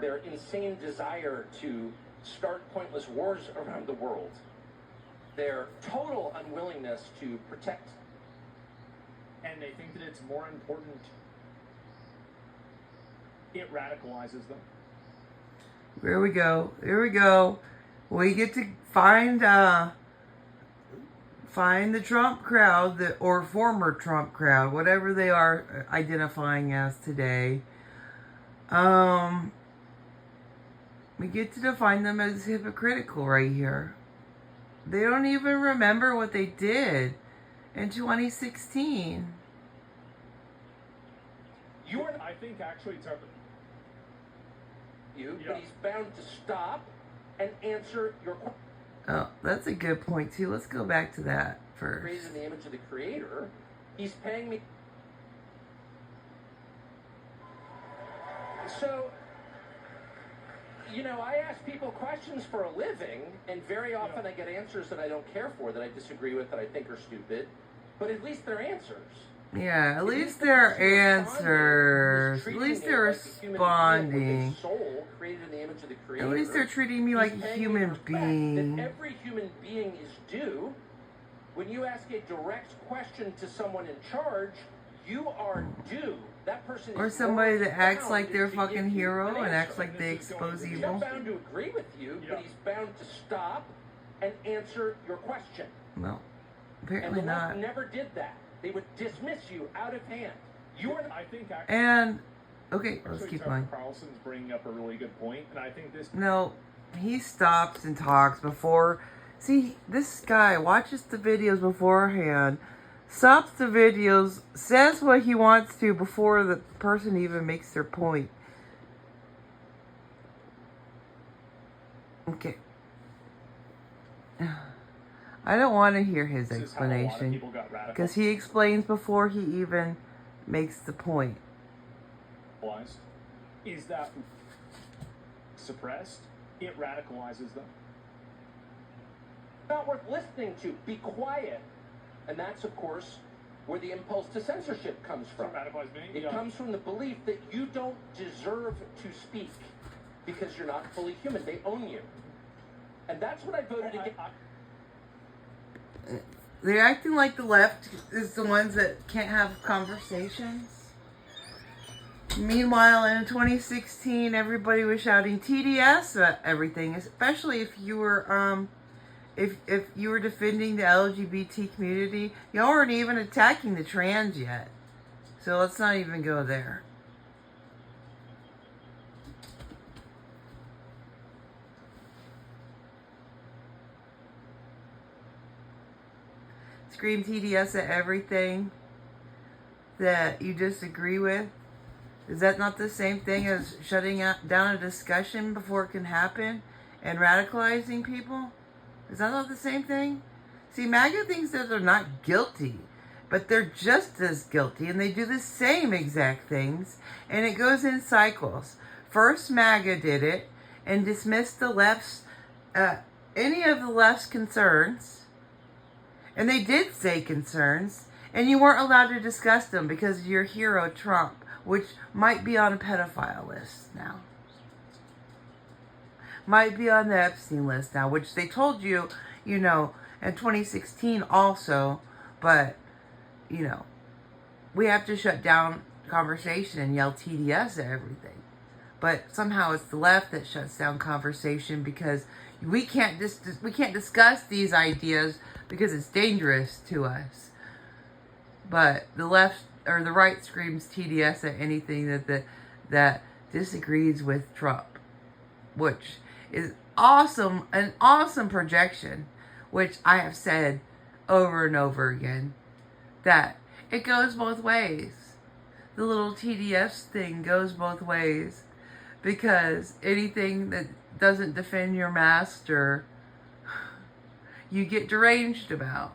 their insane desire to start pointless wars around the world, their total unwillingness to protect. And they think that it's more important. It radicalizes them. Here we go. Here we go. We get to find the Trump crowd, or former Trump crowd, whatever they are identifying as today. We get to define them as hypocritical right here. They don't even remember what they did in 2016. I think actually it's but he's bound to stop and answer your question. Oh, that's a good point too. Let's go back to that first. Created in the image of the Creator. He's paying me. So, I ask people questions for a living, and very often I get answers that I don't care for, that I disagree with, that I think are stupid. But at least they're answers. Yeah, at least they're answers. At least they're responding. At least they're treating me like a human being. That every human being is due. When you ask a direct question to someone in charge, you are due. That person is or somebody that acts like they're a fucking hero and acts like they expose evil. evil. He's bound to agree with you, but he's bound to stop and answer your question. No, apparently and the not. left never did that. They would dismiss you out of hand. I think and okay, let's keep going. Carlson's bringing up a really good point, and I think this. No, he stops and talks before. See, this guy watches the videos beforehand, stops the videos, says what he wants to before the person even makes their point. Okay. I don't want to hear his explanation because he explains before he even makes the point. Is that suppressed? It radicalizes them. Not worth listening to. Be quiet. And that's, of course, where the impulse to censorship comes from. It comes from the belief that you don't deserve to speak because you're not fully human. They own you. And that's what I voted against. They're acting like the left is the ones that can't have conversations. Meanwhile, in 2016, everybody was shouting TDS at everything, especially if you were if you were defending the LGBT community. Y'all weren't even attacking the trans yet, so let's not even go there. Scream TDS at everything that you disagree with. Is that not the same thing as shutting down a discussion before it can happen and radicalizing people? Is that not the same thing? See, MAGA thinks that they're not guilty, but they're just as guilty, and they do the same exact things, and it goes in cycles. First, MAGA did it and dismissed the left's, any of the left's concerns. And they did say concerns, and you weren't allowed to discuss them because of your hero, Trump, which might be on a pedophile list now. Might be on the Epstein list now, which they told you, in 2016 also, but, we have to shut down conversation and yell TDS at everything. But somehow it's the left that shuts down conversation because we can't discuss these ideas because it's dangerous to us. But the left or the right screams TDS at anything that disagrees with Trump, which is awesome, an awesome projection, which I have said over and over again, that it goes both ways. The little TDS thing goes both ways, because anything that doesn't defend your master, you get deranged about.